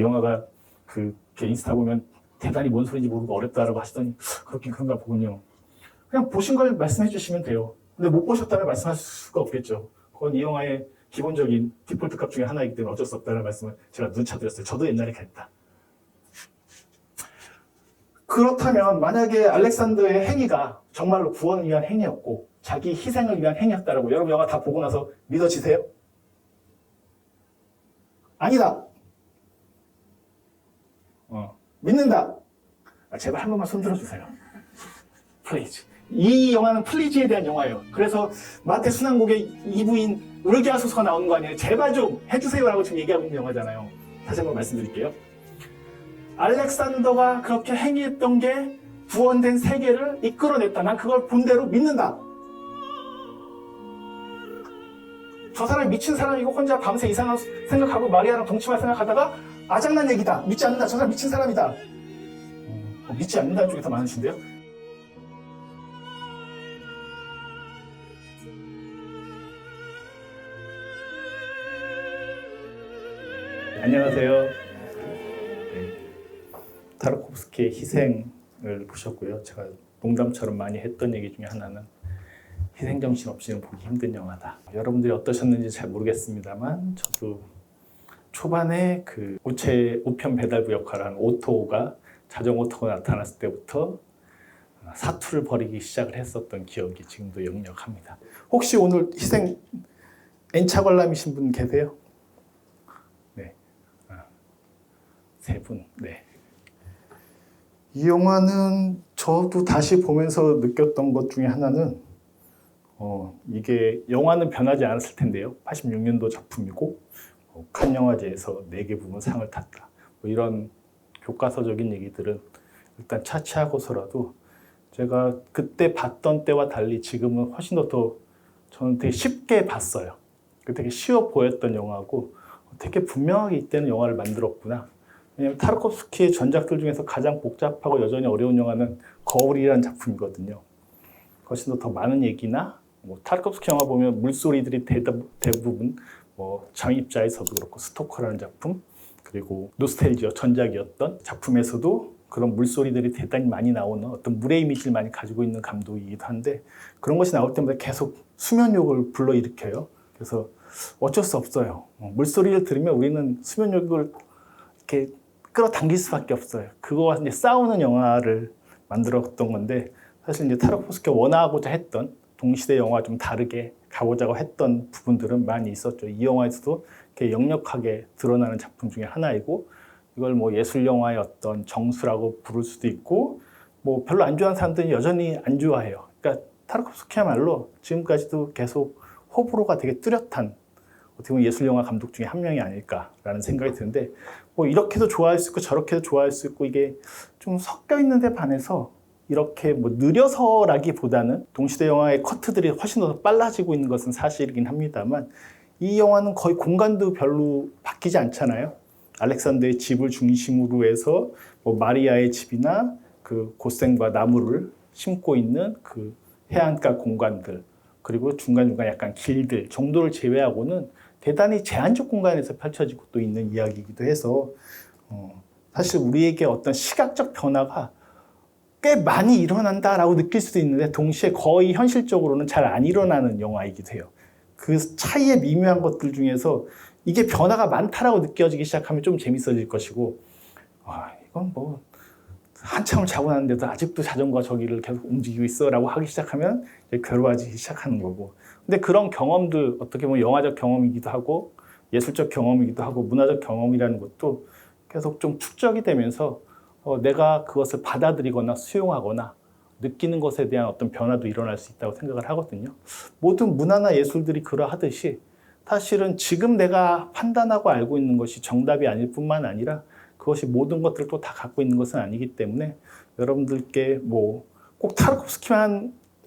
영화가 그 인스타 보면 대단히 뭔 소리인지 모르고 어렵다라고 하시더니 그렇긴 그런가 보군요. 그냥 보신 걸 말씀해 주시면 돼요. 근데 못 보셨다면 말씀할 수가 없겠죠. 그건 이 영화의 기본적인 디폴트 값 중에 하나이기 때문에 어쩔 수 없다는 말씀을 제가 누차 드렸어요. 저도 옛날에 그랬다. 그렇다면 만약에 알렉산더의 행위가 정말로 구원을 위한 행위였고 자기 희생을 위한 행위였다라고 여러분 영화 다 보고 나서 믿어지세요? 아니다. 믿는다. 제발 한 번만 손 들어주세요. 플리즈. 이 영화는 플리즈에 대한 영화예요. 그래서 마태 순환곡의 이부인 울게 하소서가 나오는 거 아니에요. 제발 좀 해주세요라고 지금 얘기하고 있는 영화잖아요. 다시 한번 말씀드릴게요. 알렉산더가 그렇게 행위했던 게 구원된 세계를 이끌어냈다. 난 그걸 본대로 믿는다. 저 사람이 미친 사람이고 혼자 밤새 이상한 생각하고 마리아랑 동침할 생각하다가 아장난 얘기다. 믿지 않는다. 저 사람 미친 사람이다. 믿지 않는다는 쪽이 더 많으신데요. 안녕하세요. 네. 타르코프스키의 희생을 보셨고요. 제가 농담처럼 많이 했던 얘기 중에 하나는 희생정신 없이는 보기 힘든 영화다. 여러분들이 어떠셨는지 잘 모르겠습니다만 저도 초반에 그 우편 배달부 역할을 한 오토가 자전거 타고 나타났을 때부터 사투를 벌이기 시작을 했었던 기억이 지금도 역력합니다. 혹시 오늘 희생 N차 관람이신 분 계세요? 네, 3분. 네. 이 영화는 저도 다시 보면서 느꼈던 것 중에 하나는 이게 영화는 변하지 않았을 텐데요. 86년도 작품이고 칸 영화제에서 4개 부문 상을 탔다. 뭐 이런 교과서적인 얘기들은 일단 차치하고서라도 제가 그때 봤던 때와 달리 지금은 훨씬 더 저는 되게 쉽게 봤어요. 되게 쉬워 보였던 영화고 되게 분명하게 이때는 영화를 만들었구나. 왜냐하면 타르코프스키의 전작들 중에서 가장 복잡하고 여전히 어려운 영화는 거울이라는 작품이거든요. 훨씬 더 많은 얘기나 타르코프스키 영화 보면 물소리들이 대부분 잠입자에서도 그렇고 스토커라는 작품 그리고 노스텔지어 전작이었던 작품에서도 그런 물소리들이 대단히 많이 나오는 어떤 물의 이미지를 많이 가지고 있는 감독이기도 한데 그런 것이 나올 때마다 계속 수면욕을 불러일으켜요. 그래서 어쩔 수 없어요. 물소리를 들으면 우리는 수면욕을 이렇게 끌어당길 수밖에 없어요. 그거와 이제 싸우는 영화를 만들었던 건데 사실 이제 타르코프스키가 원하고자 했던 동시대 영화와 좀 다르게 가고자 했던 부분들은 많이 있었죠. 이 영화에서도 이렇게 역력하게 드러나는 작품 중에 하나이고 이걸 예술 영화의 어떤 정수라고 부를 수도 있고 별로 안 좋아하는 사람들은 여전히 안 좋아해요. 그러니까 타르코프스키야말로 지금까지도 계속 호불호가 되게 뚜렷한 어떻게 보면 예술 영화 감독 중에 한 명이 아닐까라는 생각이 드는데 이렇게도 좋아할 수 있고 저렇게도 좋아할 수 있고 이게 좀 섞여 있는데 반해서 이렇게 느려서라기보다는 동시대 영화의 커트들이 훨씬 더 빨라지고 있는 것은 사실이긴 합니다만 이 영화는 거의 공간도 별로 바뀌지 않잖아요. 알렉산더의 집을 중심으로 해서 마리아의 집이나 그 고센과 나무를 심고 있는 그 해안가 공간들 그리고 중간중간 약간 길들 정도를 제외하고는 대단히 제한적 공간에서 펼쳐지고 또 있는 이야기이기도 해서 사실 우리에게 어떤 시각적 변화가 꽤 많이 일어난다라고 느낄 수도 있는데 동시에 거의 현실적으로는 잘 안 일어나는 영화이기도 해요. 그 차이의 미묘한 것들 중에서 이게 변화가 많다라고 느껴지기 시작하면 좀 재밌어질 것이고 이건 한참을 자고 났는데도 아직도 자전거가 저기를 계속 움직이고 있어 라고 하기 시작하면 이제 괴로워지기 시작하는 거고 근데 그런 경험들 어떻게 보면 영화적 경험이기도 하고 예술적 경험이기도 하고 문화적 경험이라는 것도 계속 좀 축적이 되면서 내가 그것을 받아들이거나 수용하거나 느끼는 것에 대한 어떤 변화도 일어날 수 있다고 생각을 하거든요. 모든 문화나 예술들이 그러하듯이 사실은 지금 내가 판단하고 알고 있는 것이 정답이 아닐 뿐만 아니라 그것이 모든 것들을 또 다 갖고 있는 것은 아니기 때문에 여러분들께 꼭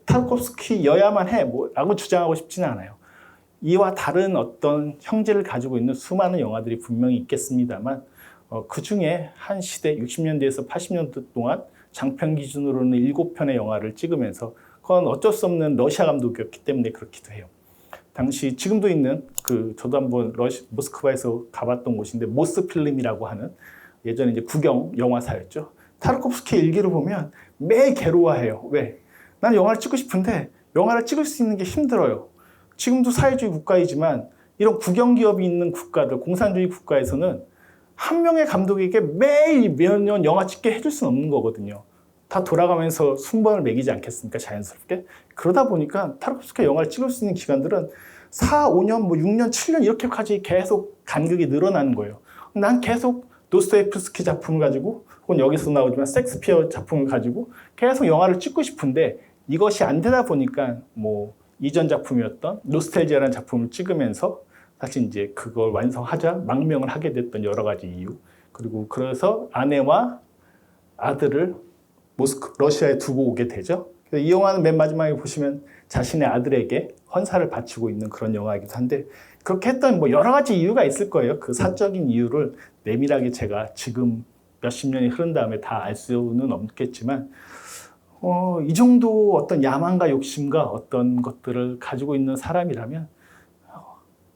타르코프스키여야만 해 라고 주장하고 싶지는 않아요. 이와 다른 어떤 형질을 가지고 있는 수많은 영화들이 분명히 있겠습니다만 그 중에 한 시대 60년대에서 80년대 동안 장편 기준으로는 7편의 영화를 찍으면서 그건 어쩔 수 없는 러시아 감독이었기 때문에 그렇기도 해요. 당시 지금도 있는 저도 한번 모스크바에서 가봤던 곳인데 모스필름이라고 하는 예전에 이제 국영 영화사였죠. 타르코프스키의 일기를 보면 매일 괴로워해요. 왜? 난 영화를 찍고 싶은데 영화를 찍을 수 있는 게 힘들어요. 지금도 사회주의 국가이지만 이런 국영기업이 있는 국가들, 공산주의 국가에서는 한 명의 감독에게 매일 몇 년 영화 찍게 해줄 수는 없는 거거든요. 다 돌아가면서 순번을 매기지 않겠습니까? 자연스럽게. 그러다 보니까 타르코프스키 영화를 찍을 수 있는 기간들은 4, 5년, 6년, 7년 이렇게까지 계속 간격이 늘어나는 거예요. 난 계속 도스토옙스키 작품을 가지고 혹은 여기서 나오지만 셰익스피어 작품을 가지고 계속 영화를 찍고 싶은데 이것이 안 되다 보니까 이전 작품이었던 노스텔지아라는 작품을 찍으면서 사실 이제 그걸 완성하자 망명을 하게 됐던 여러 가지 이유, 그리고 그래서 아내와 아들을 러시아에 두고 오게 되죠. 이 영화는 맨 마지막에 보시면 자신의 아들에게 헌사를 바치고 있는 그런 영화이기도 한데, 그렇게 했던 여러 가지 이유가 있을 거예요. 그 사적인 이유를 내밀하게 제가 지금 몇십 년이 흐른 다음에 다 알 수는 없겠지만, 이 정도 어떤 야망과 욕심과 어떤 것들을 가지고 있는 사람이라면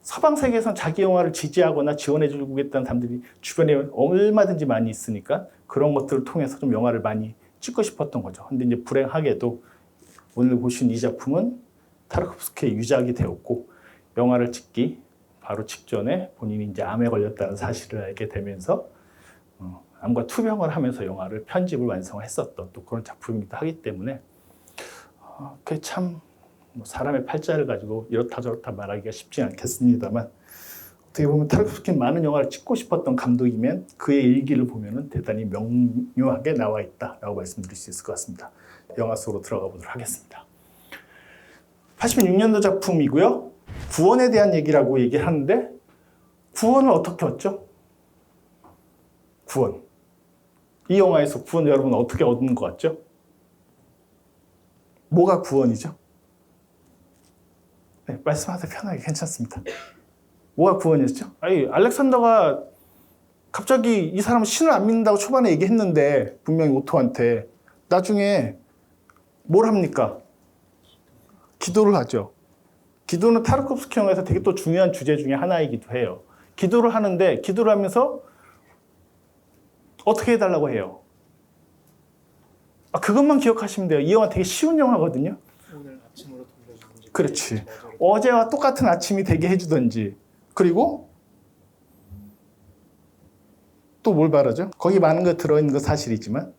서방 세계에선 자기 영화를 지지하거나 지원해주고 있다는 사람들이 주변에 얼마든지 많이 있으니까 그런 것들을 통해서 좀 영화를 많이 찍고 싶었던 거죠. 근데 이제 불행하게도 오늘 보신 이 작품은 타르코프스키의 유작이 되었고, 영화를 찍기 바로 직전에 본인이 이제 암에 걸렸다는 사실을 알게 되면서 암과 투병을 하면서 영화를 편집을 완성했었던 또 그런 작품이기도 하기 때문에 그게 참 사람의 팔자를 가지고 이렇다 저렇다 말하기가 쉽지 않겠습니다만, 어떻게 보면 타르코프스키는 많은 영화를 찍고 싶었던 감독이면 그의 일기를 보면 대단히 명료하게 나와 있다라고 말씀드릴 수 있을 것 같습니다. 영화 속으로 들어가 보도록 하겠습니다. 86년도 작품이고요. 구원에 대한 얘기라고 얘기하는데, 구원을 어떻게 얻죠? 구원. 이 영화에서 구원 여러분 어떻게 얻는 것 같죠? 뭐가 구원이죠? 네, 말씀하세요. 편하게 괜찮습니다. 뭐가 구원이었죠? 알렉산더가 갑자기 이 사람은 신을 안 믿는다고 초반에 얘기했는데 분명히 오토한테 나중에 뭘 합니까? 기도를 하죠. 기도는 타르코프스키 영화에서 되게 또 중요한 주제 중에 하나이기도 해요. 기도를 하는데 기도를 하면서 어떻게 해달라고 해요? 그것만 기억하시면 돼요. 이 영화 되게 쉬운 영화거든요. 오늘 아침으로 돌려주든지. 그렇지. 어제와 똑같은 아침이 되게 해주든지. 그리고 또 뭘 바라죠? 거기 많은 거 들어있는 거 사실이지만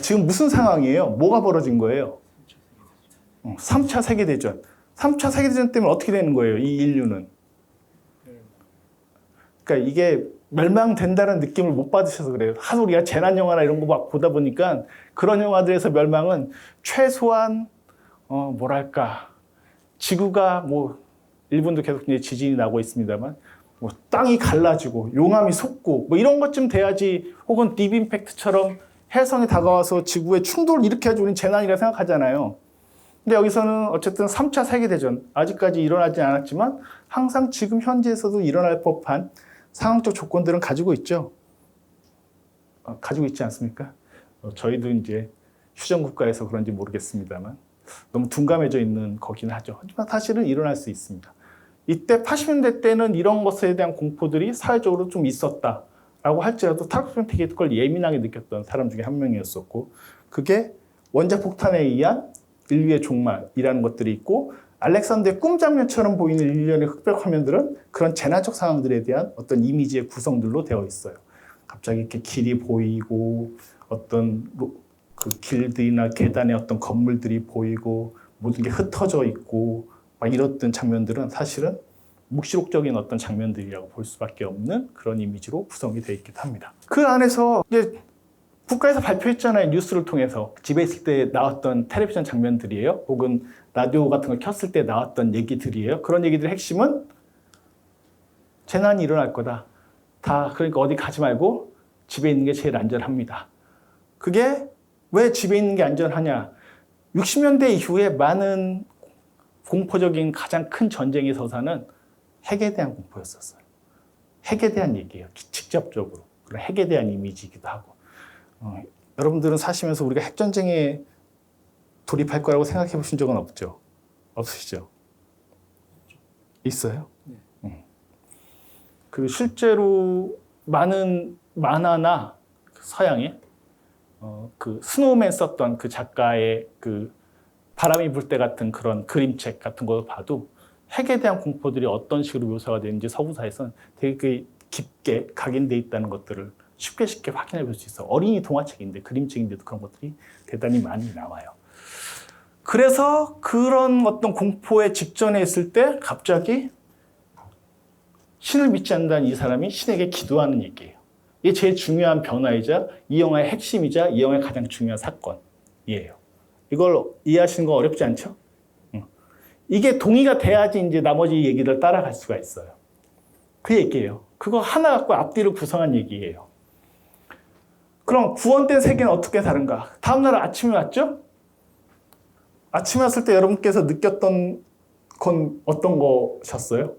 지금 무슨 상황이에요? 뭐가 벌어진 거예요? 3차 세계대전. 3차 세계대전 때문에 어떻게 되는 거예요? 이 인류는. 그러니까 이게 멸망된다는 느낌을 못 받으셔서 그래요. 하도 우리가 재난 영화나 이런 거 막 보다 보니까 그런 영화들에서 멸망은 최소한 지구가 일본도 계속 이제 지진이 나고 있습니다만 땅이 갈라지고 용암이 솟고 이런 것쯤 돼야지, 혹은 딥 임팩트처럼 해성이 다가와서 지구에 충돌을 일으켜야지 우리는 재난이라 생각하잖아요. 근데 여기서는 어쨌든 3차 세계대전, 아직까지 일어나지 않았지만 항상 지금 현재에서도 일어날 법한 상황적 조건들은 가지고 있죠. 가지고 있지 않습니까? 저희도 이제 휴전국가에서 그런지 모르겠습니다만 너무 둔감해져 있는 거긴 하죠. 하지만 사실은 일어날 수 있습니다. 이때 80년대 때는 이런 것에 대한 공포들이 사회적으로 좀 있었다라고 할지라도 타르코프스키는 되게 그걸 예민하게 느꼈던 사람 중에 한 명이었었고, 그게 원자 폭탄에 의한 인류의 종말이라는 것들이 있고, 알렉산더의 꿈 장면처럼 보이는 일련의 흑백 화면들은 그런 재난적 상황들에 대한 어떤 이미지의 구성들로 되어 있어요. 갑자기 이렇게 길이 보이고 어떤 그 길들이나 계단에 어떤 건물들이 보이고 모든 게 흩어져 있고 막 이렇던 장면들은 사실은 묵시록적인 어떤 장면들이라고 볼 수밖에 없는 그런 이미지로 구성이 되어 있기도 합니다. 그 안에서 이제 국가에서 발표했잖아요. 뉴스를 통해서. 집에 있을 때 나왔던 텔레비전 장면들이에요. 혹은 라디오 같은 걸 켰을 때 나왔던 얘기들이에요. 그런 얘기들의 핵심은 재난이 일어날 거다. 그러니까 어디 가지 말고 집에 있는 게 제일 안전합니다. 그게 왜 집에 있는 게 안전하냐? 60년대 이후에 많은 공포적인 가장 큰 전쟁의 서사는 핵에 대한 공포였었어요. 핵에 대한 얘기예요. 직접적으로. 그런 핵에 대한 이미지이기도 하고. 여러분들은 사시면서 우리가 핵전쟁에 돌입할 거라고 생각해 보신 적은 없죠? 없으시죠? 있어요. 네. 그 실제로 많은 만화나 서양의 그 스노우맨 썼던 그 작가의 그 바람이 불 때 같은 그런 그림책 같은 거 봐도 핵에 대한 공포들이 어떤 식으로 묘사가 되는지 서구사에서는 되게 깊게 각인돼 있다는 것들을 쉽게 확인해 볼 수 있어. 어린이 동화책인데 그림책인데도 그런 것들이 대단히 많이 나와요. 그래서 그런 어떤 공포에 직전에 있을 때 갑자기 신을 믿지 않는다는 이 사람이 신에게 기도하는 얘기예요. 이게 제일 중요한 변화이자 이 영화의 핵심이자 이 영화의 가장 중요한 사건이에요. 이걸 이해하시는 거 어렵지 않죠? 이게 동의가 돼야지 이제 나머지 얘기를 따라갈 수가 있어요. 그 얘기예요. 그거 하나 갖고 앞뒤를 구성한 얘기예요. 그럼 구원된 세계는 어떻게 다른가? 다음날 아침에 왔죠? 아침에 왔을 때 여러분께서 느꼈던 건 어떤 거셨어요?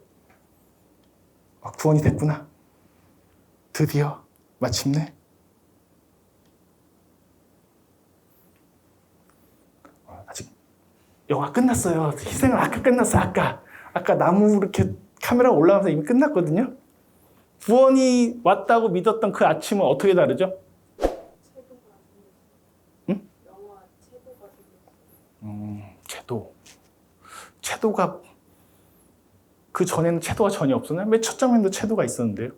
구원이 됐구나. 드디어 마침내. 아직 영화 끝났어요. 희생은 아까 끝났어. 아까 나무 이렇게 카메라가 올라가면서 이미 끝났거든요. 구원이 왔다고 믿었던 그 아침은 어떻게 다르죠? 응? 채도가 그 전에는 채도가 전혀 없었나요? 맨 첫 장면도 채도가 있었는데요.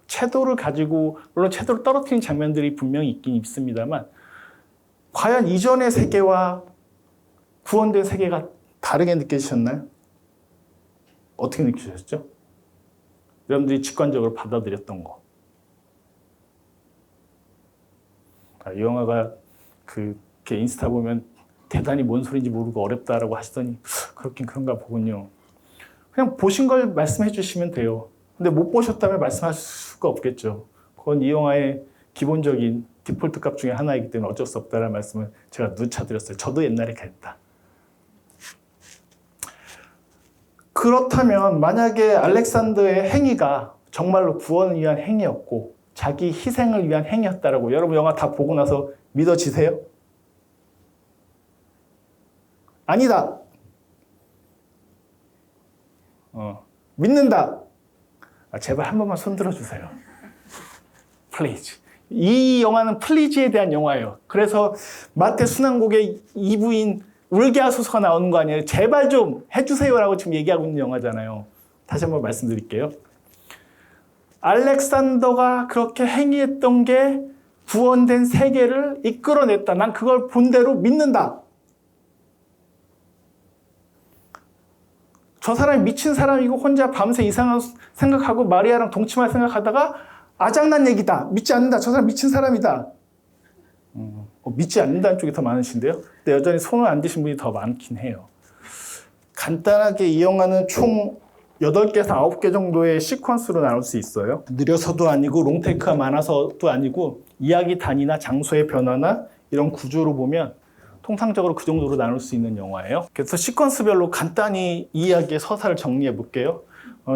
채도를 가지고 물론 채도를 떨어뜨린 장면들이 분명히 있긴 있습니다만 과연 이전의 세계와 구원된 세계가 다르게 느껴지셨나요? 어떻게 느끼셨죠? 여러분들이 직관적으로 받아들였던 거. 이 영화가 그렇게 인스타 보면 대단히 뭔 소리인지 모르고 어렵다라고 하시더니 그렇긴 그런가 보군요. 그냥 보신 걸 말씀해 주시면 돼요. 근데 못 보셨다면 말씀하실 수가 없겠죠. 그건 이 영화의 기본적인 디폴트 값 중에 하나이기 때문에 어쩔 수 없다는 말씀을 제가 누차 드렸어요. 저도 옛날에 그랬다. 그렇다면 만약에 알렉산더의 행위가 정말로 구원을 위한 행위였고 자기 희생을 위한 행위였다라고 여러분 영화 다 보고 나서 믿어지세요? 아니다. 믿는다. 제발 한 번만 손 들어주세요. 플리즈. 이 영화는 플리즈에 대한 영화예요. 그래서 마태 순환곡의 이 부인 울게 하소서가 나오는 거 아니에요. 제발 좀 해주세요라고 지금 얘기하고 있는 영화잖아요. 다시 한번 말씀드릴게요. 알렉산더가 그렇게 행위했던 게 구원된 세계를 이끌어냈다. 난 그걸 본대로 믿는다. 저 사람이 미친 사람이고 혼자 밤새 이상한 생각하고 마리아랑 동침할 생각하다가 아장난 얘기다. 믿지 않는다. 저 사람 미친 사람이다. 믿지 않는다는 쪽이 더 많으신데요. 근데 여전히 손을 안 드신 분이 더 많긴 해요. 간단하게 이 영화는 총 8개에서 9개 정도의 시퀀스로 나눌 수 있어요. 느려서도 아니고 롱테이크가 많아서도 아니고 이야기 단위나 장소의 변화나 이런 구조로 보면 통상적으로 그 정도로 나눌 수 있는 영화예요. 그래서 시퀀스별로 간단히 이 이야기의 서사를 정리해 볼게요.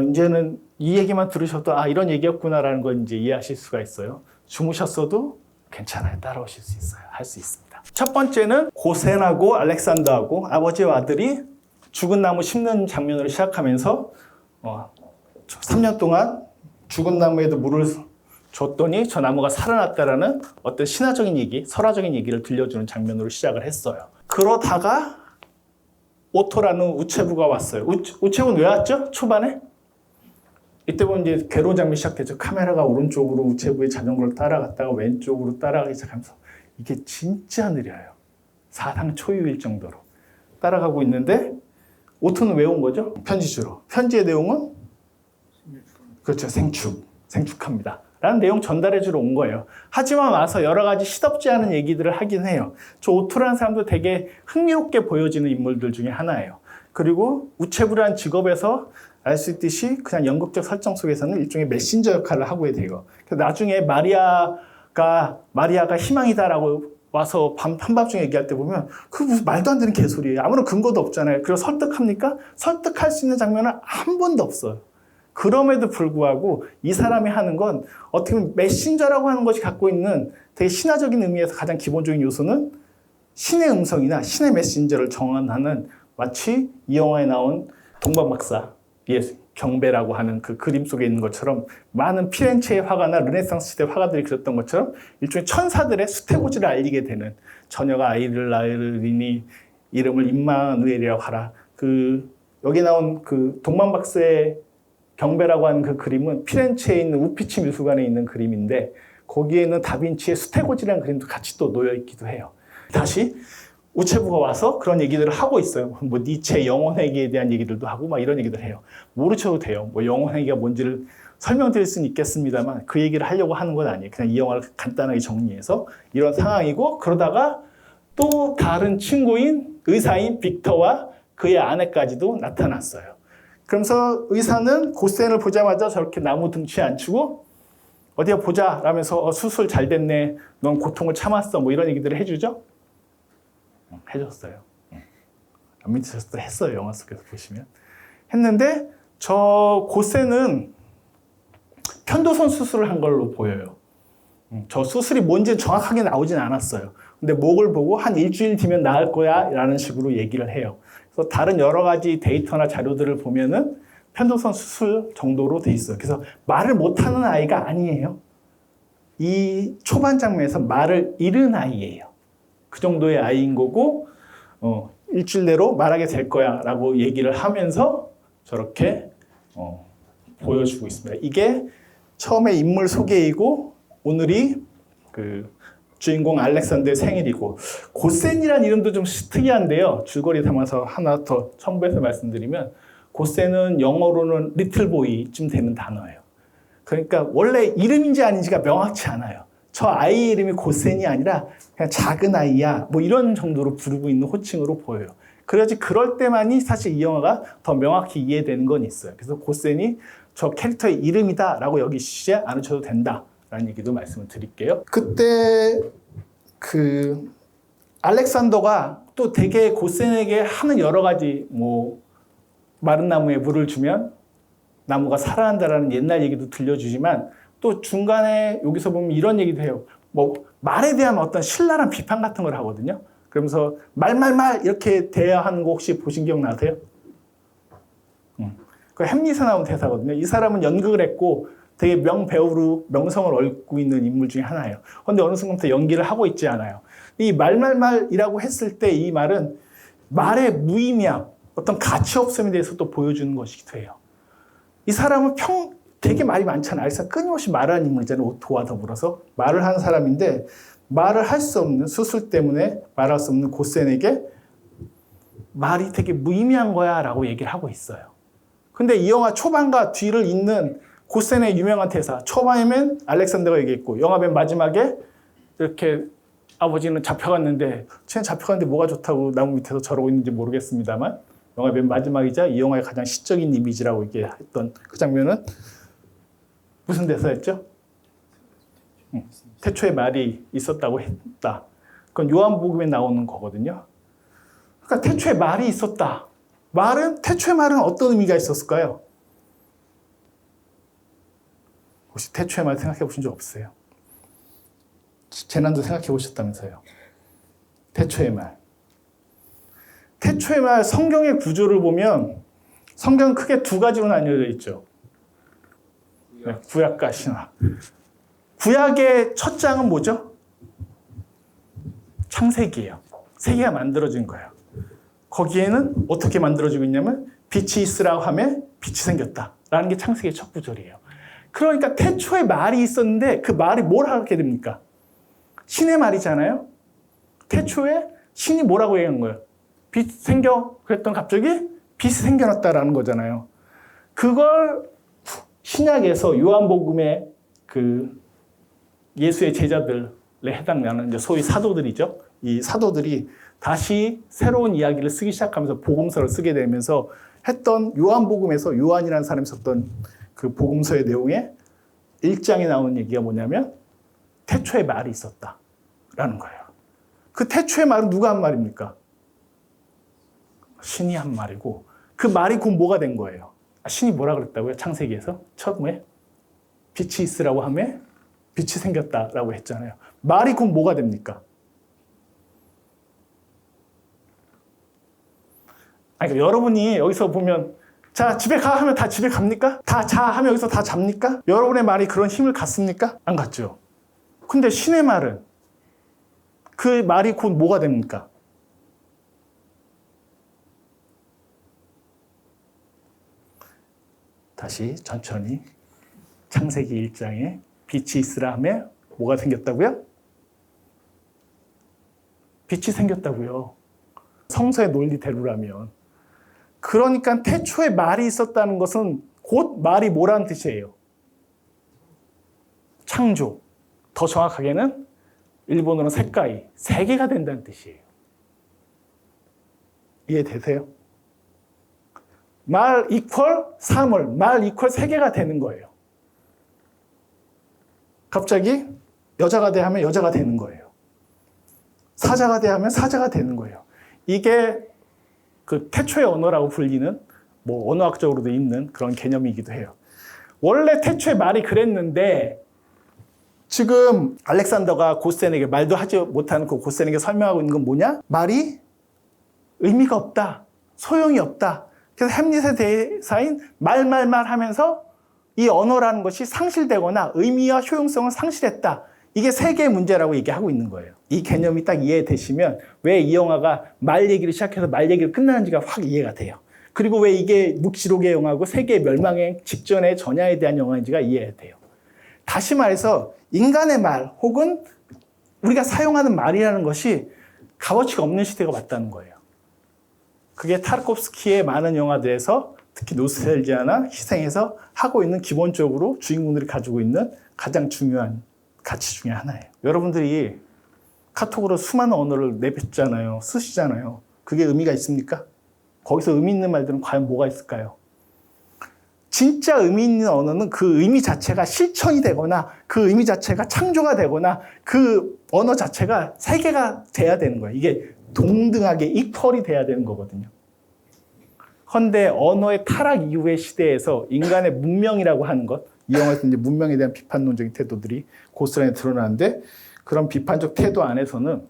이제는 이 얘기만 들으셔도 이런 얘기였구나라는 걸 이제 이해하실 수가 있어요. 주무셨어도 괜찮아요. 따라오실 수 있어요. 할 수 있습니다. 첫 번째는 고센하고 알렉산더하고 아버지와 아들이 죽은 나무 심는 장면으로 시작하면서 3년 동안 죽은 나무에도 물을 줬더니 저 나무가 살아났다라는 어떤 신화적인 얘기, 설화적인 얘기를 들려주는 장면으로 시작을 했어요. 그러다가 오토라는 우체부가 왔어요. 우체부는 왜 왔죠? 초반에? 이때 보면 이제 괴로운 장면이 시작되죠. 카메라가 오른쪽으로 우체부의 자전거를 따라갔다가 왼쪽으로 따라가기 시작하면서 이게 진짜 느려요. 사상 초유일 정도로 따라가고 있는데 오토는 왜 온 거죠? 편지주로. 편지의 내용은? 그렇죠. 생축합니다. 라는 내용 전달해 주러 온 거예요. 하지만 와서 여러 가지 시덥지 않은 얘기들을 하긴 해요. 저 오토라는 사람도 되게 흥미롭게 보여지는 인물들 중에 하나예요. 그리고 우체부라는 직업에서 알 수 있듯이 그냥 연극적 설정 속에서는 일종의 메신저 역할을 하고 돼요. 그래서 나중에 마리아가 희망이다라고 와서 한밤중에 얘기할 때 보면 그 무슨 말도 안 되는 개소리예요. 아무런 근거도 없잖아요. 그리고 설득합니까? 설득할 수 있는 장면은 한 번도 없어요. 그럼에도 불구하고 이 사람이 하는 건 어떻게 보면 메신저라고 하는 것이 갖고 있는 되게 신화적인 의미에서 가장 기본적인 요소는 신의 음성이나 신의 메신저를 정언하는 마치 이 영화에 나온 동방박사 경배라고 하는 그 그림 속에 있는 것처럼 많은 피렌체의 화가나 르네상스 시대 화가들이 그렸던 것처럼 일종의 천사들의 수태고지를 알리게 되는 처녀가 아이를 낳으리니 이름을 임마누엘이라고 하라. 여기 나온 그 동방박사의 경배라고 하는 그 그림은 피렌체에 있는 우피치 미술관에 있는 그림인데 거기에는 다빈치의 수태고지라는 그림도 같이 또 놓여 있기도 해요. 다시 우체부가 와서 그런 얘기들을 하고 있어요. 뭐 니체의 영혼회귀에 대한 얘기들도 하고 막 이런 얘기들 해요. 모르셔도 돼요. 뭐 영혼회귀가 뭔지를 설명드릴 수는 있겠습니다만 그 얘기를 하려고 하는 건 아니에요. 그냥 이 영화를 간단하게 정리해서 이런 상황이고 그러다가 또 다른 친구인 의사인 빅터와 그의 아내까지도 나타났어요. 그러면서 의사는 고센을 보자마자 저렇게 나무 등치에 앉히고 어디야 보자 라면서 수술 잘 됐네. 넌 고통을 참았어. 뭐 이런 얘기들을 해주죠. 해줬어요. 안 믿으셨어도 했어요. 영화 속에서 보시면. 했는데 저 고센은 편도선 수술을 한 걸로 보여요. 저 수술이 뭔지 정확하게 나오진 않았어요. 근데 목을 보고 한 일주일 뒤면 나을 거야 라는 식으로 얘기를 해요. 그래서 다른 여러 가지 데이터나 자료들을 보면은 편도선 수술 정도로 돼 있어요. 그래서 말을 못하는 아이가 아니에요. 이 초반 장면에서 말을 잃은 아이예요. 그 정도의 아이인 거고 일주일 내로 말하게 될 거야 라고 얘기를 하면서 저렇게 보여주고 있습니다. 이게 처음에 인물 소개이고 오늘이 그 주인공 알렉산더의 생일이고 고센이라는 이름도 좀 특이한데요. 줄거리 담아서 하나 더 첨부해서 말씀드리면 고센은 영어로는 리틀보이쯤 되는 단어예요. 그러니까 원래 이름인지 아닌지가 명확치 않아요. 저 아이 이름이 고센이 아니라 그냥 작은 아이야 뭐 이런 정도로 부르고 있는 호칭으로 보여요. 그래야지 그럴 때만이 사실 이 영화가 더 명확히 이해되는 건 있어요. 그래서 고센이 저 캐릭터의 이름이다 라고 여기시지 않으셔도 된다 라는 얘기도 말씀을 드릴게요. 그때 그 알렉산더가 또 되게 고센에게 하는 여러 가지 뭐 마른 나무에 물을 주면 나무가 살아난다라는 옛날 얘기도 들려주지만 또 중간에 여기서 보면 이런 얘기도 해요. 뭐 말에 대한 어떤 신랄한 비판 같은 걸 하거든요. 그러면서 말 이렇게 대화하는 거 혹시 보신 기억 나세요? 그 햄릿에 나온 대사거든요. 이 사람은 연극을 했고 되게 명배우로 명성을 얻고 있는 인물 중에 하나예요. 그런데 어느 순간부터 연기를 하고 있지 않아요. 이 말이라고 했을 때 이 말은 말의 무의미함, 어떤 가치 없음에 대해서 또 보여주는 것이기도 해요. 이 사람은 되게 말이 많잖아요. 그래서 끊임없이 말하는 인물이잖아요. 오토와 더불어서 말을 하는 사람인데 말을 할 수 없는 수술 때문에 말할 수 없는 고센에게 말이 되게 무의미한 거야 라고 얘기를 하고 있어요. 근데 이 영화 초반과 뒤를 잇는 고센의 유명한 대사, 초반에는 알렉산더가 얘기했고 영화 맨 마지막에 이렇게 아버지는 잡혀갔는데 쟤는 잡혀갔는데 뭐가 좋다고 나무 밑에서 저러고 있는지 모르겠습니다만 영화 맨 마지막이자 이 영화의 가장 시적인 이미지라고 얘기했던 그 장면은 무슨 대사였죠? 태초에 말이 있었다고 했다. 그건 요한복음에 나오는 거거든요. 그러니까 태초에 말이 있었다. 태초의 말은 어떤 의미가 있었을까요? 혹시 태초의 말 생각해 보신 적 없어요? 재난도 생각해 보셨다면서요? 태초의 말. 태초의 말 성경의 구조를 보면 성경은 크게 두 가지로 나뉘어져 있죠. 네, 구약과 신약. 구약의 첫 장은 뭐죠? 창세기예요. 세계가 만들어진 거예요. 거기에는 어떻게 만들어지고 있냐면 빛이 있으라고 하면 빛이 생겼다라는 게 창세기의 첫 구절이에요. 그러니까 태초에 말이 있었는데 그 말이 뭘 하게 됩니까? 신의 말이잖아요. 태초에 신이 뭐라고 얘기한 거예요? 빛 생겨 그랬더니 갑자기 빛이 생겨났다라는 거잖아요. 그걸 신약에서 요한복음의 그 예수의 제자들에 해당하는 이제 소위 사도들이죠. 이 사도들이 다시 새로운 이야기를 쓰기 시작하면서 복음서를 쓰게 되면서 했던 요한복음에서 요한이라는 사람이 썼던 그 복음서의 내용에 1장에 나오는 얘기가 뭐냐면 태초에 말이 있었다라는 거예요. 그 태초의 말은 누가 한 말입니까? 신이 한 말이고 그 말이 곧 뭐가 된 거예요? 신이 뭐라 그랬다고요? 창세기에서 처음에 빛이 있으라고 하면 빛이 생겼다라고 했잖아요. 말이 곧 뭐가 됩니까? 그러니까 여러분이 여기서 보면 자, 집에 가 하면 다 집에 갑니까? 다 자 하면 여기서 다 잡니까? 여러분의 말이 그런 힘을 갖습니까? 안 갖죠. 근데 신의 말은 그 말이 곧 뭐가 됩니까? 다시 천천히 창세기 1장에 빛이 있으라 하며 뭐가 생겼다고요? 빛이 생겼다고요. 성서의 논리대로라면. 그러니까 태초에 말이 있었다는 것은 곧 말이 뭐라는 뜻이에요? 창조. 더 정확하게는 일본어는 세카이, 세계가 된다는 뜻이에요. 이해되세요? 말 이퀄 사물, 말 이퀄 세계가 되는 거예요. 갑자기 여자가 돼 하면 여자가 되는 거예요. 사자가 돼 하면 사자가 되는 거예요. 이게 그 태초의 언어라고 불리는 뭐 언어학적으로도 있는 그런 개념이기도 해요. 원래 태초의 말이 그랬는데 지금 알렉산더가 고센에게 말도 하지 못하는 그 고센에게 설명하고 있는 건 뭐냐? 말이 의미가 없다. 소용이 없다. 그래서 햄릿의 대사인 말말말 하면서 이 언어라는 것이 상실되거나 의미와 효용성을 상실했다. 이게 세계의 문제라고 얘기하고 있는 거예요. 이 개념이 딱 이해되시면 왜 이 영화가 말 얘기를 시작해서 말 얘기를 끝나는지가 확 이해가 돼요. 그리고 왜 이게 묵시록의 영화고 세계의 멸망의 직전의 전야에 대한 영화인지가 이해가 돼요. 다시 말해서 인간의 말 혹은 우리가 사용하는 말이라는 것이 값어치가 없는 시대가 왔다는 거예요. 그게 타르코프스키의 많은 영화들에서 특히 노스텔지아나 희생에서 하고 있는 기본적으로 주인공들이 가지고 있는 가장 중요한 가치 중에 하나예요. 여러분들이 카톡으로 수많은 언어를 내뱉잖아요. 쓰시잖아요. 그게 의미가 있습니까? 거기서 의미 있는 말들은 과연 뭐가 있을까요? 진짜 의미 있는 언어는 그 의미 자체가 실천이 되거나 그 의미 자체가 창조가 되거나 그 언어 자체가 세계가 돼야 되는 거예요. 이게 동등하게 이퀄이 돼야 되는 거거든요. 헌데 언어의 타락 이후의 시대에서 인간의 문명이라고 하는 것, 이 영화에서 이제 문명에 대한 비판론적인 태도들이 고스란히 드러나는데 그런 비판적 태도 안에서는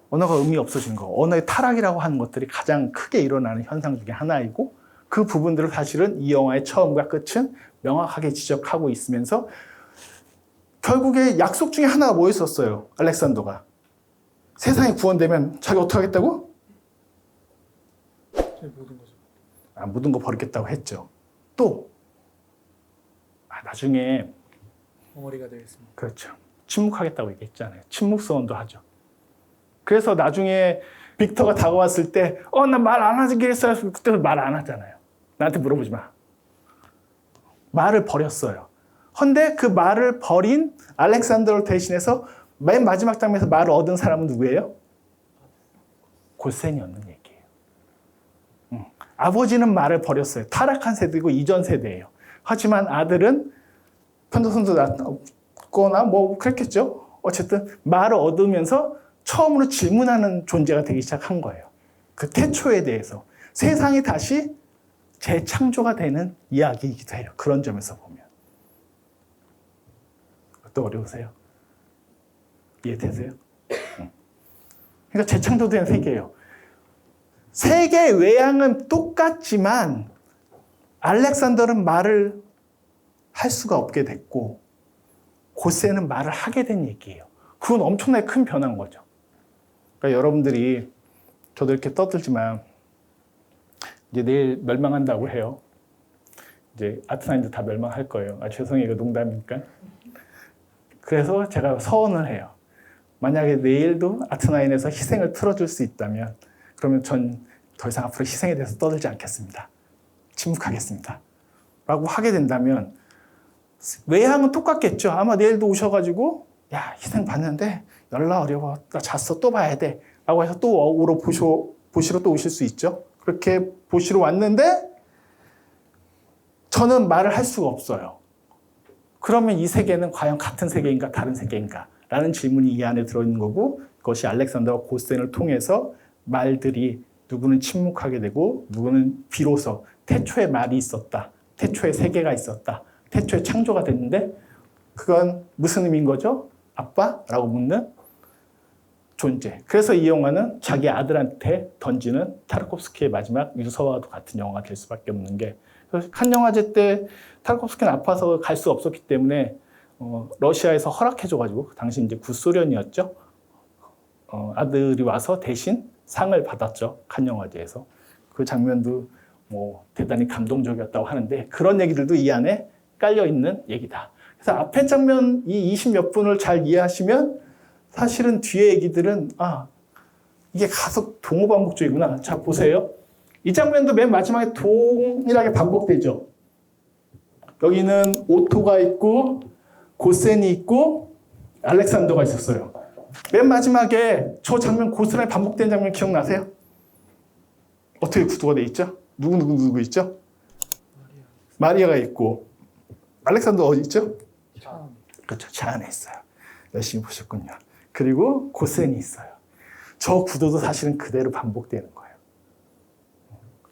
언어가 의미 없어진 거, 언어의 타락이라고 하는 것들이 가장 크게 일어나는 현상 중에 하나이고 그 부분들을 사실은 이 영화의 처음과 끝은 명확하게 지적하고 있으면서 결국에 약속 중에 하나가 뭐였었어요? 알렉산더가. 세상이 구원되면 자기 어떻게 하겠다고? 모든 거죠. 모든 거 버리겠다고 했죠. 또 나중에 덩어리가 되겠습니다. 그렇죠. 침묵하겠다고 얘기했잖아요. 침묵 선언도 하죠. 그래서 나중에 빅터가 다가왔을 때 나 말 안 하기로 했어요. 그때도 말 안 하잖아요. 나한테 물어보지 마. 말을 버렸어요. 헌데 그 말을 버린 알렉산더를 대신해서 맨 마지막 장면에서 말을 얻은 사람은 누구예요? 고센이었는 얘기예요. 아버지는 말을 버렸어요. 타락한 세대고 이전 세대예요. 하지만 아들은 편도선도 났거나 뭐 그랬겠죠. 어쨌든 말을 얻으면서 처음으로 질문하는 존재가 되기 시작한 거예요. 그 태초에 대해서. 세상이 다시 재창조가 되는 이야기이기도 해요. 그런 점에서 보면. 또 어려우세요? 이해되세요? 그러니까 재창조된 세계예요. 세계의 외양은 똑같지만 알렉산더는 말을 할 수가 없게 됐고 고센은 말을 하게 된 얘기예요. 그건 엄청나게 큰 변화인 거죠. 그러니까 여러분들이 저도 이렇게 떠들지만 이제 내일 멸망한다고 해요. 이제 아트나인도 다 멸망할 거예요. 죄송해요. 이거 농담이니까. 그래서 제가 서원을 해요. 만약에 내일도 아트나인에서 희생을 틀어줄 수 있다면 그러면 전 더 이상 앞으로 희생에 대해서 떠들지 않겠습니다. 침묵하겠습니다. 라고 하게 된다면 외향은 똑같겠죠. 아마 내일도 오셔가지고 야 희생 받는데 연락 어려워. 나 잤어. 또 봐야 돼. 라고 해서 또 오러 보시러 또 오실 수 있죠. 그렇게 보시러 왔는데 저는 말을 할 수가 없어요. 그러면 이 세계는 과연 같은 세계인가 다른 세계인가? 라는 질문이 이 안에 들어있는 거고 그것이 알렉산더와 고센을 통해서 말들이 누구는 침묵하게 되고 누구는 비로소 태초에 말이 있었다. 태초에 세계가 있었다. 태초에 창조가 됐는데 그건 무슨 의미인 거죠? 아빠? 라고 묻는 존재. 그래서 이 영화는 자기 아들한테 던지는 타르코프스키의 마지막 유서와도 같은 영화가 될 수밖에 없는 게, 칸 영화제 때 타르코프스키는 아파서 갈 수 없었기 때문에 러시아에서 허락해줘가지고, 그 당시 이제 구소련이었죠. 아들이 와서 대신 상을 받았죠. 칸 영화제에서. 그 장면도 뭐 대단히 감동적이었다고 하는데, 그런 얘기들도 이 안에 깔려 있는 얘기다. 그래서 앞에 장면 이 20몇 분을 잘 이해하시면 사실은 뒤에 얘기들은 이게 가속 동호 반복적이구나. 자, 보세요. 이 장면도 맨 마지막에 동일하게 반복되죠. 여기는 오토가 있고 고센이 있고 알렉산더가 있었어요. 맨 마지막에 저 장면 고스란히 반복된 장면 기억나세요? 어떻게 구도가 돼 있죠? 누구 있죠? 마리아가 있고 알렉산더 어디 있죠? 그렇죠. 차 안에 있어요. 열심히 보셨군요. 그리고 고센이 있어요. 저 구도도 사실은 그대로 반복되는 거예요.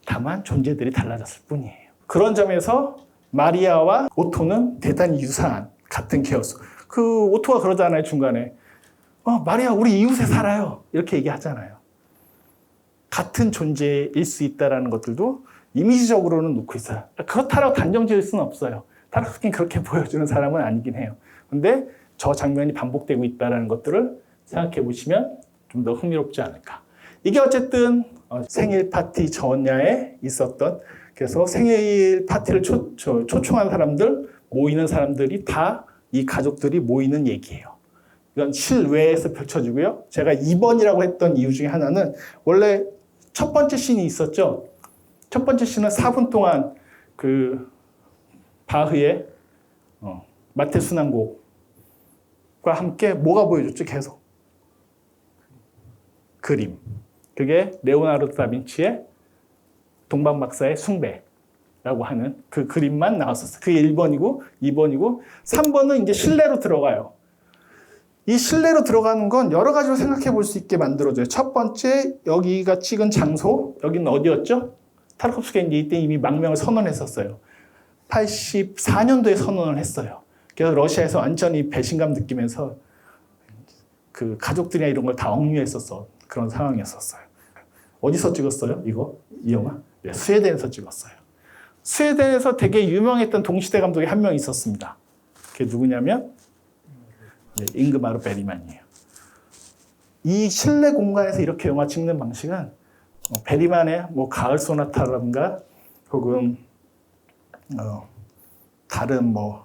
다만 존재들이 달라졌을 뿐이에요. 그런 점에서 마리아와 오토는 대단히 유사한 같은 계열수. 그 오토가 그러잖아요. 중간에 마리아 우리 이웃에 살아요. 이렇게 얘기하잖아요. 같은 존재일 수 있다는 것들도 이미지적으로는 놓고 있어요. 그렇다고 단정 지을 수는 없어요. 타르코프스키는 그렇게 보여주는 사람은 아니긴 해요. 근데 저 장면이 반복되고 있다는 것들을 생각해 보시면 좀 더 흥미롭지 않을까. 이게 어쨌든 생일 파티 전야에 있었던, 그래서 생일 파티를 초청한 사람들, 모이는 사람들이 다 이 가족들이 모이는 얘기예요. 이건 실외에서 펼쳐지고요. 제가 2번이라고 했던 이유 중에 하나는, 원래 첫 번째 씬이 있었죠. 첫 번째 씬은 4분 동안 그 바흐의 마테순환곡과 함께 뭐가 보여줬죠? 계속 그림. 그게 레오나르도 다빈치의 동방박사의 숭배라고 하는 그 그림만 나왔었어요. 그게 1번이고 2번이고 3번은 이제 실내로 들어가요. 이 실내로 들어가는 건 여러 가지로 생각해 볼 수 있게 만들어줘요. 첫 번째, 여기가 찍은 장소, 여기는 어디였죠? 타르코프스키는 이때 이미 망명을 선언했었어요. 84년도에 선언을 했어요. 그래서 러시아에서 완전히 배신감 느끼면서 그 가족들이나 이런 걸 다 억류했었어. 그런 상황이었었어요. 어디서 찍었어요? 이 영화? 네, 스웨덴에서 찍었어요. 스웨덴에서 되게 유명했던 동시대 감독이 한 명 있었습니다. 그게 누구냐면 잉그마르 베리만이에요. 이 실내 공간에서 이렇게 영화 찍는 방식은 베리만의 뭐 가을 소나타라든가 혹은 다른 뭐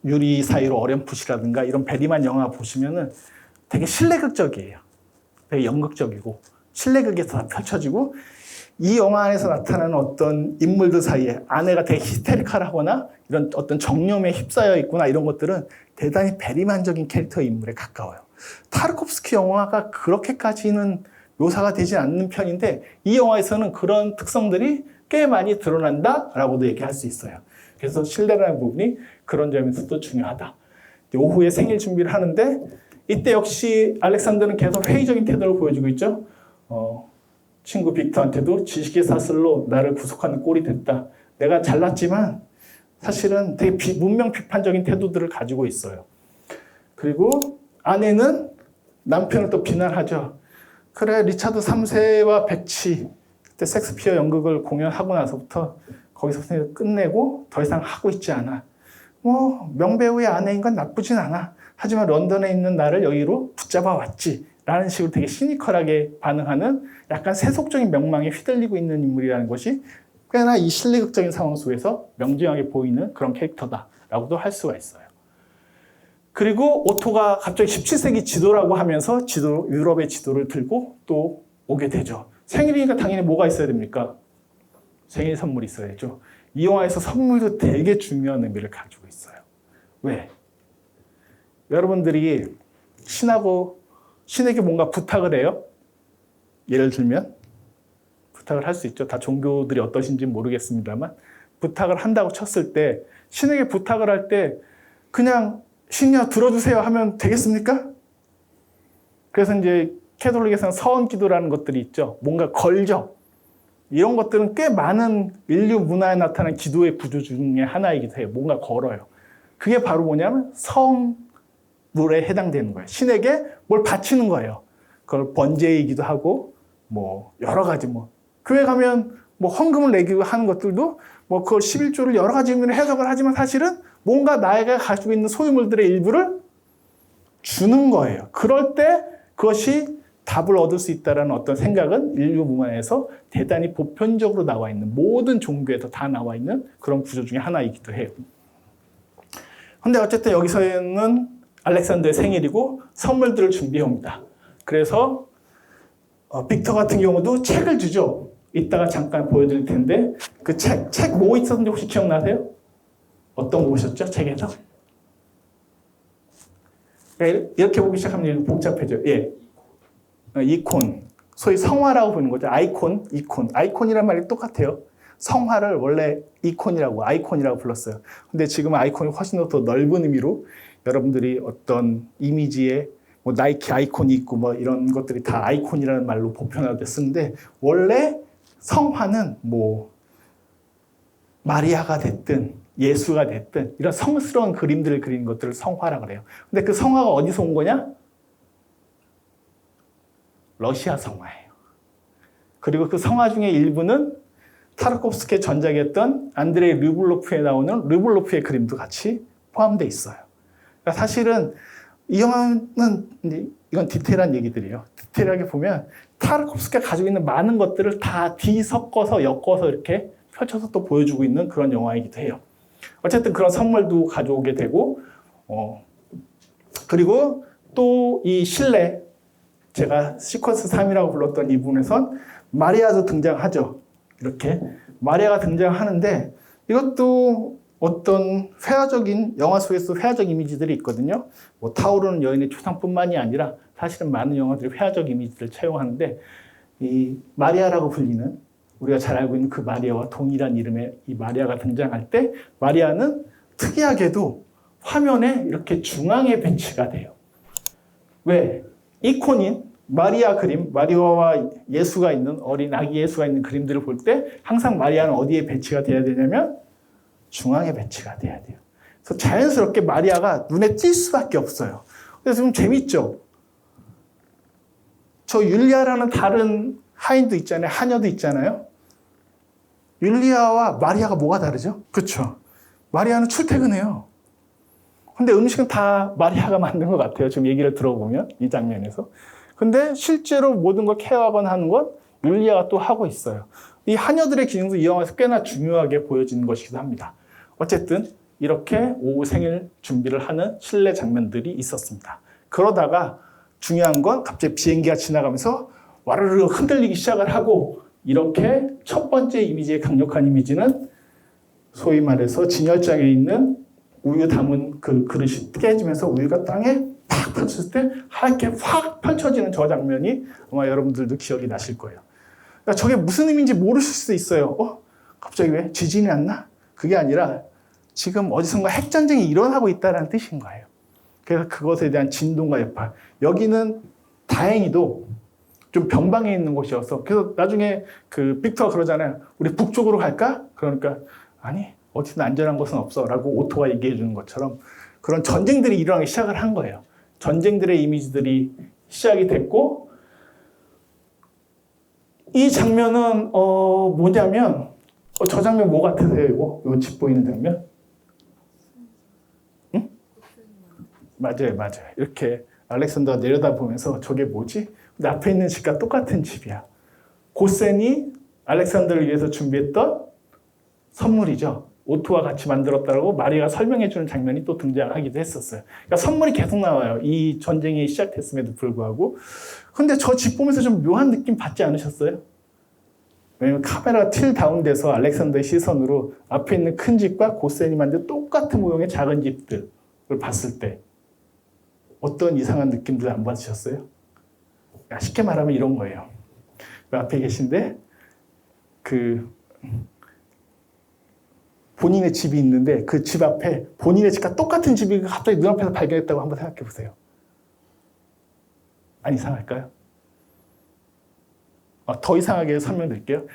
유리 사이로 어렴풋이라든가 이런 베리만 영화 보시면은 되게 실내극적이에요. 되게 연극적이고 실내극에서 다 펼쳐지고, 이 영화 안에서 나타나는 어떤 인물들 사이에 아내가 되게 히스테리컬하거나 이런 어떤 정념에 휩싸여 있구나, 이런 것들은 대단히 베리만적인 캐릭터 인물에 가까워요. 타르코프스키 영화가 그렇게까지는 묘사가 되지 않는 편인데, 이 영화에서는 그런 특성들이 꽤 많이 드러난다라고도 얘기할 수 있어요. 그래서 실내라는 부분이 그런 점에서도 중요하다. 오후에 생일 준비를 하는데, 이때 역시 알렉산더는 계속 회의적인 태도를 보여주고 있죠. 친구 빅터한테도 지식의 사슬로 나를 구속하는 꼴이 됐다. 내가 잘났지만 사실은 되게 문명 비판적인 태도들을 가지고 있어요. 그리고 아내는 남편을 또 비난하죠. 그래, 리차드 3세와 백치, 그때 섹스피어 연극을 공연하고 나서부터 거기서 끝내고 더 이상 하고 있지 않아. 뭐 명배우의 아내인 건 나쁘진 않아. 하지만 런던에 있는 나를 여기로 붙잡아 왔지. 라는 식으로 되게 시니컬하게 반응하는 약간 세속적인 명망에 휘둘리고 있는 인물이라는 것이 꽤나 이 실내극적인 상황 속에서 명징하게 보이는 그런 캐릭터다라고도 할 수가 있어요. 그리고 오토가 갑자기 17세기 지도라고 하면서 유럽의 지도를 들고 또 오게 되죠. 생일이니까 당연히 뭐가 있어야 됩니까? 생일 선물이 있어야죠. 이 영화에서 선물도 되게 중요한 의미를 가지고 있어요. 왜? 여러분들이 신에게 뭔가 부탁을 해요. 예를 들면 부탁을 할 수 있죠. 다 종교들이 어떠신지 모르겠습니다만 부탁을 한다고 쳤을 때, 신에게 부탁을 할 때 그냥 신이여 들어주세요 하면 되겠습니까? 그래서 이제 캐톨릭에서는 서원 기도라는 것들이 있죠. 뭔가 걸죠. 이런 것들은 꽤 많은 인류 문화에 나타난 기도의 구조 중에 하나이기도 해요. 뭔가 걸어요. 그게 바로 뭐냐면 성이 물에 해당되는 거예요. 신에게 뭘 바치는 거예요. 그걸 번제이기도 하고 뭐 여러 가지 뭐 교회 가면 뭐 헌금을 내기도 하는 것들도 뭐 그걸 11조를 여러 가지 의미로 해석을 하지만 사실은 뭔가 나에게 가지고 있는 소유물들의 일부를 주는 거예요. 그럴 때 그것이 답을 얻을 수 있다는 어떤 생각은 인류 문화에서 대단히 보편적으로 나와 있는 모든 종교에서 다 나와 있는 그런 구조 중에 하나이기도 해요. 근데 어쨌든 여기서는 알렉산더의 생일이고 선물들을 준비해 옵니다. 그래서 빅터 같은 경우도 책을 주죠. 이따가 잠깐 보여드릴 텐데 그 책 뭐 있었는지 혹시 기억나세요? 어떤 거 보셨죠? 책에서? 이렇게 보기 시작하면 복잡해져요. 예. 이콘. 소위 성화라고 부르는 거죠. 아이콘, 이콘. 아이콘이란 말이 똑같아요. 성화를 원래 이콘이라고, 아이콘이라고 불렀어요. 근데 지금 아이콘이 훨씬 더 넓은 의미로 여러분들이 어떤 이미지에 뭐 나이키 아이콘이 있고 뭐 이런 것들이 다 아이콘이라는 말로 보편화돼 쓰는데 원래 성화는 뭐 마리아가 됐든 예수가 됐든 이런 성스러운 그림들을 그리는 것들을 성화라고 그래요. 근데 그 성화가 어디서 온 거냐? 러시아 성화예요. 그리고 그 성화 중에 일부는 타르코프스키의 전작이었던 안드레이 르블로프에 나오는 르블로프의 그림도 같이 포함되어 있어요. 그러니까 사실은 이 영화는 이건 디테일한 얘기들이에요. 디테일하게 보면 타르코프스키가 가지고 있는 많은 것들을 다 뒤섞어서 엮어서 이렇게 펼쳐서 또 보여주고 있는 그런 영화이기도 해요. 어쨌든 그런 선물도 가져오게 되고 그리고 또 이 실내 제가 시퀀스 3이라고 불렀던 이 부분에선 마리아도 등장하죠. 이렇게 마리아가 등장하는데 이것도 어떤 회화적인 영화 속에서 회화적 이미지들이 있거든요. 뭐 타오르는 여인의 초상뿐만이 아니라 사실은 많은 영화들이 회화적 이미지를 차용하는데 이 마리아라고 불리는 우리가 잘 알고 있는 그 마리아와 동일한 이름의 이 마리아가 등장할 때 마리아는 특이하게도 화면에 이렇게 중앙에 배치가 돼요. 왜? 이콘인 마리아 그림, 마리아와 예수가 있는 어린 아기 예수가 있는 그림들을 볼 때 항상 마리아는 어디에 배치가 돼야 되냐면 중앙에 배치가 돼야 돼요. 그래서 자연스럽게 마리아가 눈에 띌 수밖에 없어요. 그래서 좀 재밌죠? 저 율리아라는 다른 하인도 있잖아요. 하녀도 있잖아요. 율리아와 마리아가 뭐가 다르죠? 그렇죠. 마리아는 출퇴근해요. 근데 음식은 다 마리아가 만든 것 같아요. 지금 얘기를 들어보면 이 장면에서. 근데 실제로 모든 걸 케어하거나 하는 건 율리아가 또 하고 있어요. 이 하녀들의 기능도 이 영화에서 꽤나 중요하게 보여지는 것이기도 합니다. 어쨌든 이렇게 오후 생일 준비를 하는 실내 장면들이 있었습니다. 그러다가 중요한 건 갑자기 비행기가 지나가면서 와르르 흔들리기 시작을 하고 이렇게 첫 번째 이미지의 강력한 이미지는 소위 말해서 진열장에 있는 우유 담은 그 그릇이 깨지면서 우유가 땅에 팍 펼쳤을 때 하얗게 확 펼쳐지는 저 장면이 아마 여러분들도 기억이 나실 거예요. 그러니까 저게 무슨 의미인지 모르실 수도 있어요. 갑자기 왜 지진이 났나? 그게 아니라 지금 어디선가 핵전쟁이 일어나고 있다는 뜻인 거예요. 그래서 그것에 대한 진동과 여파. 여기는 다행히도 좀 변방에 있는 곳이어서 그래서 나중에 그 빅터가 그러잖아요. 우리 북쪽으로 갈까? 그러니까 아니 어디든 안전한 곳은 없어 라고 오토가 얘기해 주는 것처럼 그런 전쟁들이 일어나기 시작을 한 거예요. 전쟁들의 이미지들이 시작이 됐고 이 장면은 뭐냐면 저 장면 뭐 같으세요? 이거 집 보이는 장면? 응? 맞아요. 이렇게 알렉산더가 내려다보면서 저게 뭐지? 근데 앞에 있는 집과 똑같은 집이야. 고센이 알렉산더를 위해서 준비했던 선물이죠. 오토와 같이 만들었다고 마리아가 설명해주는 장면이 또 등장하기도 했었어요. 그러니까 선물이 계속 나와요. 이 전쟁이 시작됐음에도 불구하고. 근데 저 집 보면서 좀 묘한 느낌 받지 않으셨어요? 왜냐면 카메라가 틸 다운돼서 알렉산더의 시선으로 앞에 있는 큰 집과 고센이 만든 똑같은 모형의 작은 집들을 봤을 때 어떤 이상한 느낌들 안 받으셨어요? 쉽게 말하면 이런 거예요. 앞에 계신데 본인의 집이 있는데 그 집 앞에 본인의 집과 똑같은 집이 갑자기 눈앞에서 발견했다고 한번 생각해 보세요. 안 이상할까요? 더 이상하게 설명드릴게요.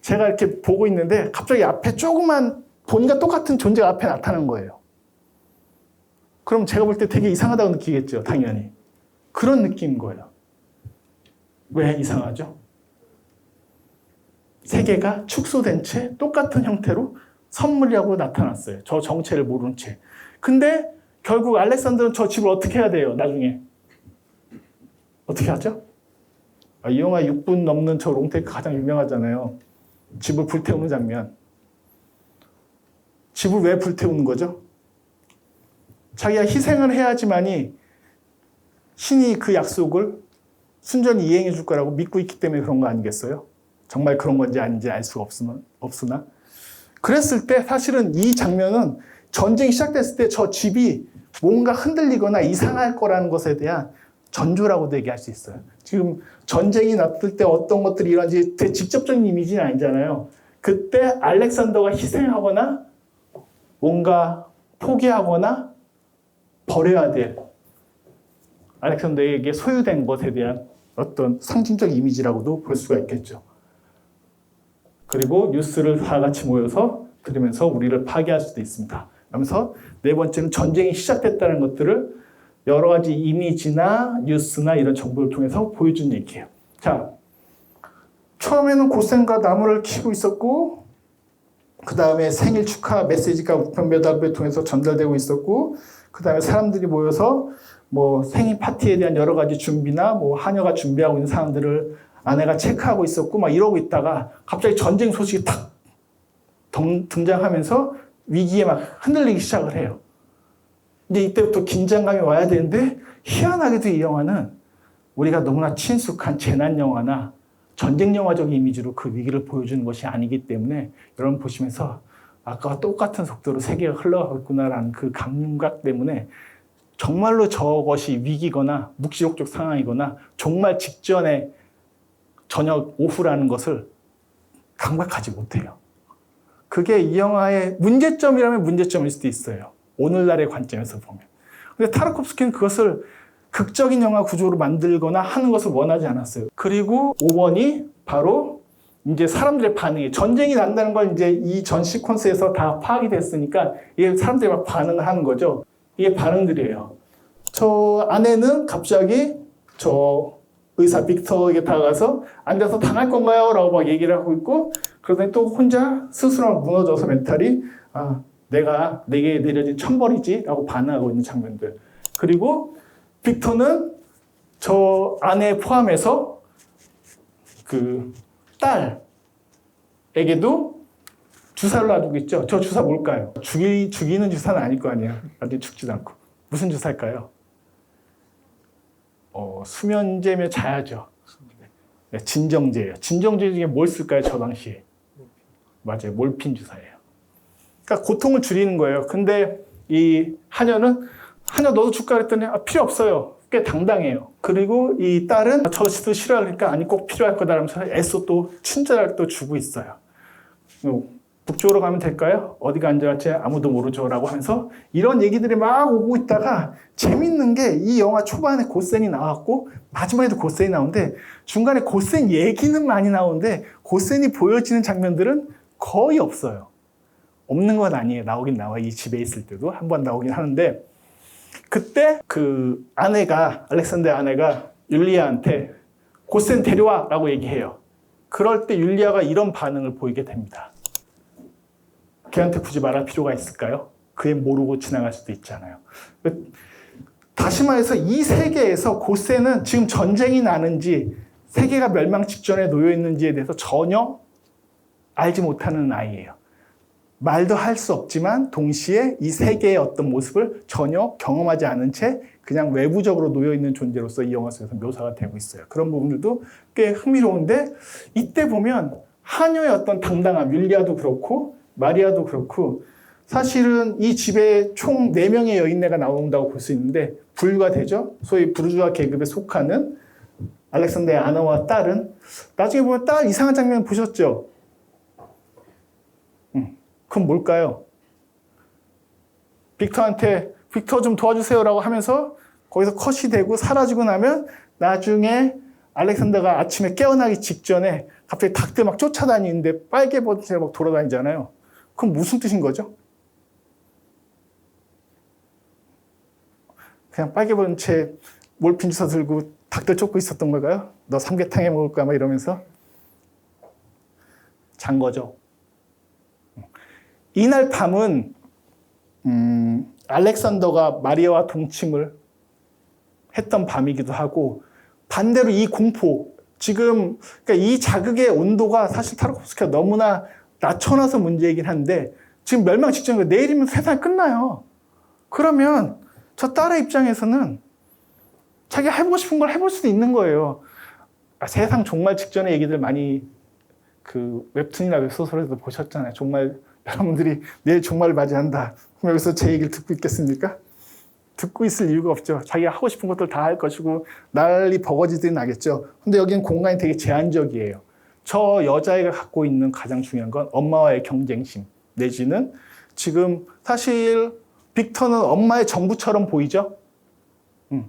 제가 이렇게 보고 있는데 갑자기 앞에 조그만 본인과 똑같은 존재가 앞에 나타난 거예요. 그럼 제가 볼 때 되게 이상하다고 느끼겠죠, 당연히. 그런 느낌인 거예요. 왜 이상하죠? 세계가 축소된 채 똑같은 형태로 선물이라고 나타났어요. 저 정체를 모르는 채. 근데 결국 알렉산더는 저 집을 어떻게 해야 돼요, 나중에? 어떻게 하죠? 이 영화 6분 넘는 저 롱테이크 가장 유명하잖아요. 집을 불태우는 장면. 집을 왜 불태우는 거죠? 자기가 희생을 해야지만이 신이 그 약속을 순전히 이행해 줄 거라고 믿고 있기 때문에 그런 거 아니겠어요? 정말 그런 건지 아닌지 알 수가 없으나. 그랬을 때 사실은 이 장면은 전쟁이 시작됐을 때 저 집이 뭔가 흔들리거나 이상할 거라는 것에 대한 전조라고도 얘기할 수 있어요. 지금 전쟁이 났을 때 어떤 것들이 일어난지 되게 직접적인 이미지는 아니잖아요. 그때 알렉산더가 희생하거나 뭔가 포기하거나 버려야 될 알렉산더에게 소유된 것에 대한 어떤 상징적 이미지라고도 볼 수가 있겠죠. 그리고 뉴스를 다 같이 모여서 들으면서 우리를 파괴할 수도 있습니다. 그러면서 네 번째는 전쟁이 시작됐다는 것들을 여러 가지 이미지나 뉴스나 이런 정보를 통해서 보여준 얘기예요. 자, 처음에는 고센과 나무를 키우고 있었고, 그 다음에 생일 축하 메시지가 우편 배달을 통해서 전달되고 있었고, 그 다음에 사람들이 모여서 뭐 생일 파티에 대한 여러 가지 준비나 뭐 하녀가 준비하고 있는 사람들을 아내가 체크하고 있었고, 막 이러고 있다가 갑자기 전쟁 소식이 탁 등장하면서 위기에 막 흔들리기 시작을 해요. 근데 이때부터 긴장감이 와야 되는데, 희한하게도 이 영화는 우리가 너무나 친숙한 재난 영화나 전쟁 영화적 이미지로 그 위기를 보여주는 것이 아니기 때문에 여러분 보시면서 아까와 똑같은 속도로 세계가 흘러가고 있구나라는 그 감각 때문에 정말로 저것이 위기거나 묵시록적 상황이거나 정말 직전에 저녁 오후라는 것을 감각하지 못해요. 그게 이 영화의 문제점이라면 문제점일 수도 있어요. 오늘날의 관점에서 보면. 근데 타르코프스키는 그것을 극적인 영화 구조로 만들거나 하는 것을 원하지 않았어요. 그리고 5번이 바로 이제 사람들의 반응이, 전쟁이 난다는 걸 이제 이 전 시퀀스에서 다 파악이 됐으니까 이게 사람들이 막 반응을 하는 거죠. 이게 반응들이에요. 저 아내는 갑자기 저 의사 빅터에게 다가가서 앉아서 당할 건가요? 라고 막 얘기를 하고 있고, 그러더니 또 혼자 스스로 무너져서 멘탈이 내게 내려진 천벌이지 라고 반응하고 있는 장면들. 그리고 빅터는 저 아내 포함해서 그 딸에게도 주사를 놔두고 있죠. 저 주사 뭘까요? 죽이는 주사는 아닐 거 아니에요. 나중에 죽지도 않고. 무슨 주사일까요? 수면제면 자야죠. 네, 진정제예요. 진정제 중에 뭘 쓸까요? 저 당시에. 맞아요. 몰핀 주사예요. 그러니까 고통을 줄이는 거예요. 근데 이 하녀는 너도 줄까 그랬더니 필요 없어요. 꽤 당당해요. 그리고 이 딸은 저도 싫어하니까 아니 꼭 필요할 거다라면서 애써 또 친절하게 또 주고 있어요. 북쪽으로 가면 될까요? 어디가 안전할지 아무도 모르죠 라고 하면서 이런 얘기들이 막 오고 있다가 재밌는 게 이 영화 초반에 고센이 나왔고 마지막에도 고센이 나오는데 중간에 고센 얘기는 많이 나오는데 고센이 보여지는 장면들은 거의 없어요. 없는 건 아니에요. 나오긴 나와. 이 집에 있을 때도 한 번 나오긴 하는데, 그때 그 알렉산더의 아내가 율리아한테 고센 데려와 라고 얘기해요. 그럴 때 율리아가 이런 반응을 보이게 됩니다. 걔한테 굳이 말할 필요가 있을까요? 그애 모르고 지나갈 수도 있잖아요. 다시 말해서 이 세계에서 고센은 지금 전쟁이 나는지 세계가 멸망 직전에 놓여 있는지에 대해서 전혀 알지 못하는 아이예요. 말도 할 수 없지만 동시에 이 세계의 어떤 모습을 전혀 경험하지 않은 채 그냥 외부적으로 놓여 있는 존재로서 이 영화 속에서 묘사가 되고 있어요. 그런 부분들도 꽤 흥미로운데, 이때 보면 하녀의 어떤 당당함, 율리아도 그렇고 마리아도 그렇고, 사실은 이 집에 총 4명의 여인네가 나온다고 볼 수 있는데 불과되죠. 소위 부르주아 계급에 속하는 알렉산더의 아내와 딸은, 나중에 보면 딸 이상한 장면 보셨죠? 그럼 뭘까요? 빅터한테 빅터 좀 도와주세요라고 하면서 거기서 컷이 되고 사라지고 나면 나중에 알렉산더가 아침에 깨어나기 직전에 갑자기 닭들 막 쫓아다니는데 빨개 버튼에 막 돌아다니잖아요. 그럼 무슨 뜻인 거죠? 그냥 빨개 보는 채 몰핀 주사 들고 닭들 쫓고 있었던 걸까요? 너 삼계탕 해 먹을까? 막 이러면서 잔 거죠. 이날 밤은 알렉산더가 마리아와 동침을 했던 밤이기도 하고, 반대로 이 공포, 지금 그러니까 이 자극의 온도가 사실 타르코프스키가 너무나 낮춰놔서 문제이긴 한데, 지금 멸망 직전이고 내일이면 세상이 끝나요. 그러면 저 딸의 입장에서는 자기가 해보고 싶은 걸 해볼 수도 있는 거예요. 세상 종말 직전의 얘기들 많이 그 웹툰이나 웹소설에서 보셨잖아요. 정말 여러분들이 내일 종말을 맞이한다. 그럼 여기서 제 얘기를 듣고 있겠습니까? 듣고 있을 이유가 없죠. 자기가 하고 싶은 것들 다 할 것이고 난리 버거지들이 나겠죠. 근데 여기는 공간이 되게 제한적이에요. 저 여자애가 갖고 있는 가장 중요한 건 엄마와의 경쟁심 내지는 지금 사실 빅터는 엄마의 전부처럼 보이죠?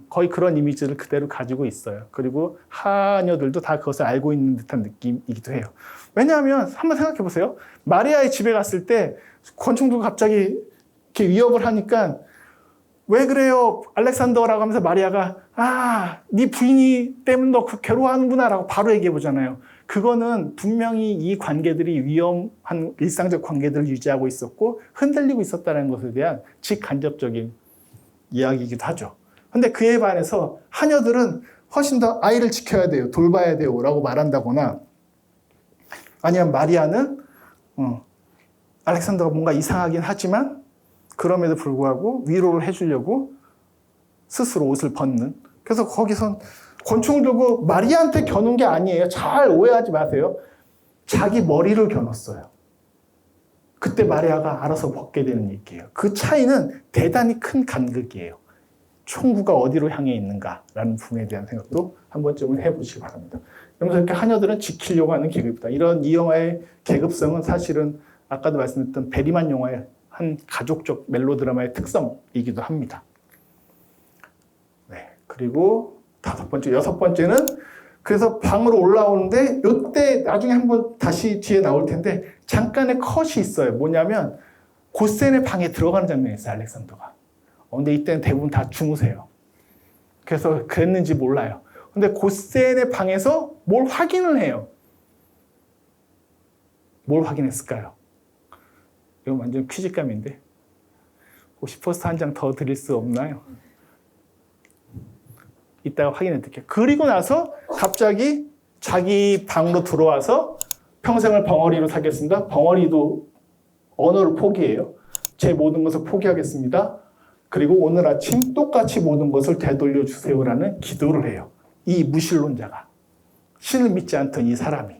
거의 그런 이미지를 그대로 가지고 있어요. 그리고 하녀들도 다 그것을 알고 있는 듯한 느낌이기도 해요. 왜냐하면 한번 생각해 보세요. 마리아의 집에 갔을 때 권총도 갑자기 이렇게 위협을 하니까 왜 그래요? 알렉산더라고 하면서 마리아가 네 부인이 때문에 너 괴로워하는구나 라고 바로 얘기해 보잖아요. 그거는 분명히 이 관계들이 위험한 일상적 관계들을 유지하고 있었고 흔들리고 있었다는 것에 대한 직간접적인 이야기이기도 하죠. 근데 그에 반해서 하녀들은 훨씬 더 아이를 지켜야 돼요. 돌봐야 돼요. 라고 말한다거나 아니면 마리아는 알렉산더가 뭔가 이상하긴 하지만 그럼에도 불구하고 위로를 해주려고 스스로 옷을 벗는. 그래서 거기선 권총을 들고 마리아한테 겨눈 게 아니에요. 잘 오해하지 마세요. 자기 머리를 겨눴어요. 그때 마리아가 알아서 벗게 되는 얘기예요. 그 차이는 대단히 큰 간극이에요. 총구가 어디로 향해 있는가라는 부분에 대한 생각도 한 번쯤은 해보시기 바랍니다. 그러면서 이렇게 하녀들은 지키려고 하는 계급이다. 이런 이 영화의 계급성은 사실은 아까도 말씀드렸던 베리만 영화의 한 가족적 멜로드라마의 특성이기도 합니다. 네, 그리고 여섯 번째는 그래서 방으로 올라오는데 이때 나중에 한번 다시 뒤에 나올 텐데 잠깐의 컷이 있어요. 뭐냐면 고센의 방에 들어가는 장면이 있어요. 알렉산더가. 근데 이때는 대부분 다 주무세요. 그래서 그랬는지 몰라요. 근데 고센의 방에서 뭘 확인을 해요. 뭘 확인했을까요? 이건 완전 퀴즈감인데 혹시 포스터 한 장 더 드릴 수 없나요? 이따가 확인해 드릴게요. 그리고 나서 갑자기 자기 방으로 들어와서 평생을 벙어리로 살겠습니다. 벙어리도 언어를 포기해요. 제 모든 것을 포기하겠습니다. 그리고 오늘 아침 똑같이 모든 것을 되돌려 주세요라는 기도를 해요. 이 무신론자가. 신을 믿지 않던 이 사람이.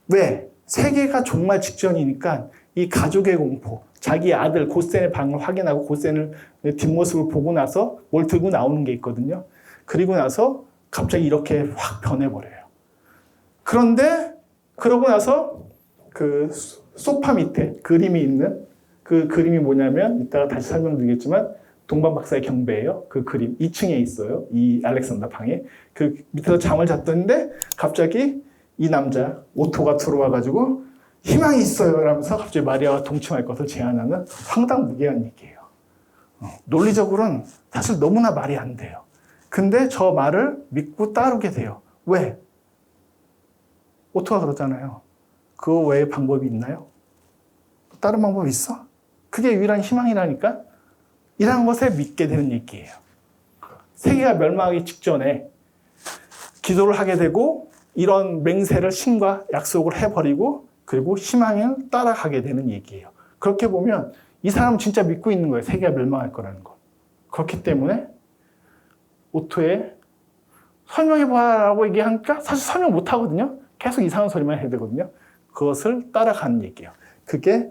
왜? 세계가 종말 직전이니까 이 가족의 공포, 자기 아들 고센의 방을 확인하고 고센을 뒷모습을 보고 나서 뭘 들고 나오는 게 있거든요. 그리고 나서 갑자기 이렇게 확 변해버려요. 그런데 그러고 나서 그 소파 밑에 그림이 있는 그 그림이 뭐냐면 이따가 다시 설명드리겠지만 동방박사의 경배예요. 그 그림 2층에 있어요. 이 알렉산더 방에. 그 밑에서 잠을 잤던데 갑자기 이 남자 오토가 들어와가지고 희망이 있어요 라면서 갑자기 마리아와 동침할 것을 제안하는 황당무계한 얘기예요. 논리적으로는 사실 너무나 말이 안 돼요. 근데 저 말을 믿고 따르게 돼요. 왜? 오토가 그러잖아요. 그거 외에 방법이 있나요? 다른 방법이 있어? 그게 유일한 희망이라니까? 이런 것에 믿게 되는 얘기예요. 세계가 멸망하기 직전에 기도를 하게 되고 이런 맹세를 신과 약속을 해버리고 그리고 희망을 따라가게 되는 얘기예요. 그렇게 보면 이 사람은 진짜 믿고 있는 거예요. 세계가 멸망할 거라는 거. 그렇기 때문에 오토에 설명해봐라고 얘기하니까 사실 설명 못하거든요. 계속 이상한 소리만 해야 되거든요. 그것을 따라가는 얘기예요. 그게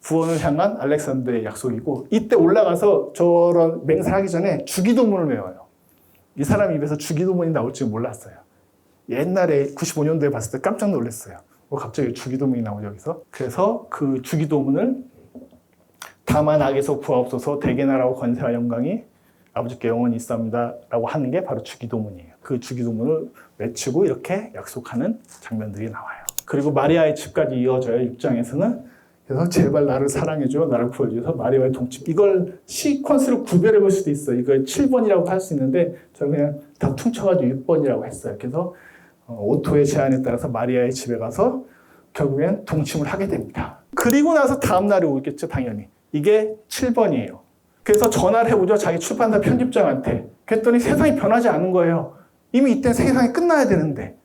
구원을 향한 알렉산더의 약속이고 이때 올라가서 저런 맹세하기 전에 주기도문을 외워요. 이 사람 입에서 주기도문이 나올 줄 몰랐어요. 옛날에 95년도에 봤을 때 깜짝 놀랐어요. 갑자기 주기도문이 나오죠 여기서. 그래서 그 주기도문을 다만 악에서 구하옵소서 대개 나라와 권세와 영광이 아버지께 영원히 있사옵니다 라고 하는 게 바로 주기도문이에요. 그 주기도문을 외치고 이렇게 약속하는 장면들이 나와요. 그리고 마리아의 집까지 이어져요. 6장에서는 그래서 제발 나를 사랑해줘, 나를 구해줘서 마리아와의 동침. 이걸 시퀀스로 구별해 볼 수도 있어요. 이걸 7번이라고 할 수 있는데 저는 그냥 다 퉁쳐가지고 6번이라고 했어요. 그래서 오토의 제안에 따라서 마리아의 집에 가서 결국엔 동침을 하게 됩니다. 그리고 나서 다음 날이 오겠죠, 당연히. 이게 7번이에요. 그래서 전화를 해보죠, 자기 출판사 편집장한테. 그랬더니 세상이 변하지 않은 거예요. 이미 이때 세상이 끝나야 되는데.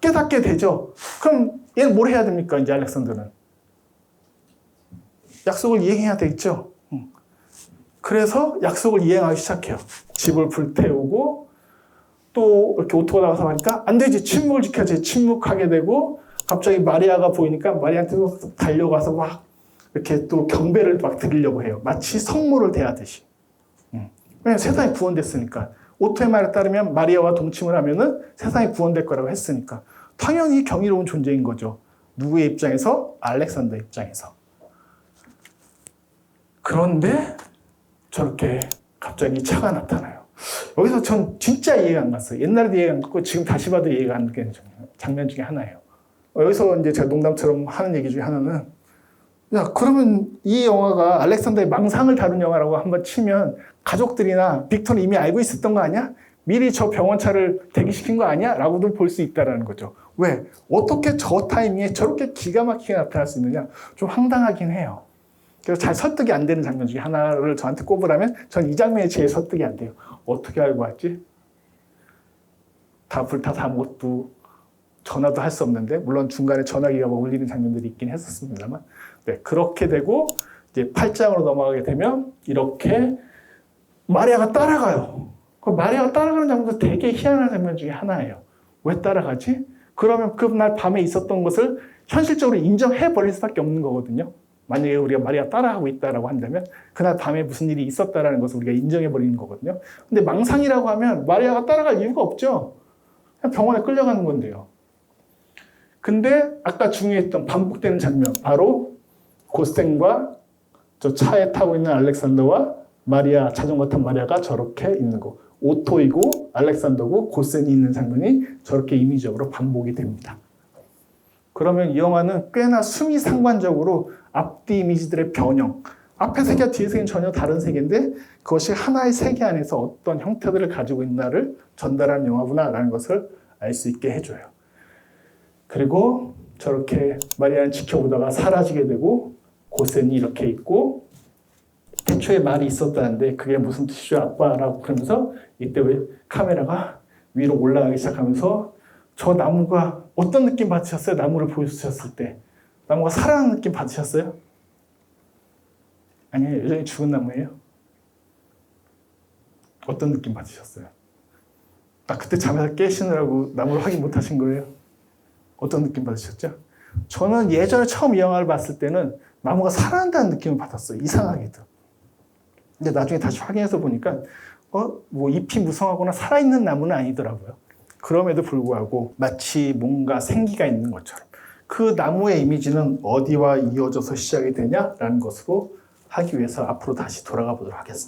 깨닫게 되죠. 그럼 얘는 뭘 해야 됩니까, 이제 알렉산더는? 약속을 이행해야 되겠죠. 그래서 약속을 이행하기 시작해요. 집을 불태우고 또 이렇게 오토가 나가서 하니까 안 되지, 침묵을 지켜야지. 침묵하게 되고 갑자기 마리아가 보이니까 마리아한테 달려가서 막 이렇게 또 경배를 막 드리려고 해요. 마치 성모를 대하듯이. 왜냐면 세상이 구원됐으니까. 오토의 말에 따르면 마리아와 동침을 하면은 세상이 구원될 거라고 했으니까. 당연히 경이로운 존재인 거죠. 누구의 입장에서? 알렉산더 입장에서. 그런데 저렇게 갑자기 차가 나타나요. 여기서 전 진짜 이해가 안 갔어요. 옛날에도 이해가 안 갔고 지금 다시 봐도 이해가 안 가는 장면 중에 하나예요. 여기서 이제 제가 농담처럼 하는 얘기 중에 하나는, 야, 그러면 이 영화가 알렉산더의 망상을 다룬 영화라고 한번 치면 가족들이나 빅터는 이미 알고 있었던 거 아니야? 미리 저 병원차를 대기시킨 거 아니야? 라고도 볼 수 있다는 거죠. 왜? 어떻게 저 타이밍에 저렇게 기가 막히게 나타날 수 있느냐? 좀 황당하긴 해요. 그래서 잘 설득이 안 되는 장면 중에 하나를 저한테 꼽으라면 전 이 장면이 제일 설득이 안 돼요. 어떻게 알고 왔지? 다 불타서 아무것도 전화도 할 수 없는데, 물론 중간에 전화기가 뭐 울리는 장면들이 있긴 했었습니다만, 네, 그렇게 되고 이제 8장으로 넘어가게 되면 이렇게 마리아가 따라가요. 그 마리아가 따라가는 장면도 되게 희한한 장면 중에 하나예요. 왜 따라가지? 그러면 그날 밤에 있었던 것을 현실적으로 인정해 버릴 수밖에 없는 거거든요. 만약에 우리가 마리아 따라가고 있다라고 한다면 그날 밤에 무슨 일이 있었다라는 것을 우리가 인정해 버리는 거거든요. 근데 망상이라고 하면 마리아가 따라갈 이유가 없죠. 그냥 병원에 끌려가는 건데요. 근데 아까 중요했던 반복되는 장면, 바로 고센과 저 차에 타고 있는 알렉산더와 마리아, 자전거 탄 마리아가 저렇게 있는 거. 오토이고 알렉산더고 고센이 있는 장면이 저렇게 임의적으로 반복이 됩니다. 그러면 이 영화는 꽤나 수미상관적으로 앞뒤 이미지들의 변형, 앞의 세계와 뒤의 세계는 전혀 다른 세계인데 그것이 하나의 세계 안에서 어떤 형태들을 가지고 있나를 전달하는 영화구나라는 것을 알 수 있게 해줘요. 그리고 저렇게 마리아는 지켜보다가 사라지게 되고 고센이 이렇게 있고, 태초에 말이 있었다는데 그게 무슨 뜻이죠, 아빠라고 그러면서 이때 왜 카메라가 위로 올라가기 시작하면서 저 나무가 어떤 느낌 받으셨어요? 나무를 보여주셨을 때 나무가 살아나는 느낌 받으셨어요? 아니에요. 여전히 죽은 나무예요. 어떤 느낌 받으셨어요? 그때 잠에서 깨시느라고 나무를 확인 못 하신 거예요? 어떤 느낌 받으셨죠? 저는 예전에 처음 이 영화를 봤을 때는 나무가 살아난다는 느낌을 받았어요. 이상하게도. 근데 나중에 다시 확인해서 보니까 뭐 잎이 무성하거나 살아있는 나무는 아니더라고요. 그럼에도 불구하고 마치 뭔가 생기가 있는 것처럼 그 나무의 이미지는 어디와 이어져서 시작이 되냐라는 것으로 하기 위해서 앞으로 다시 돌아가 보도록 하겠습니다.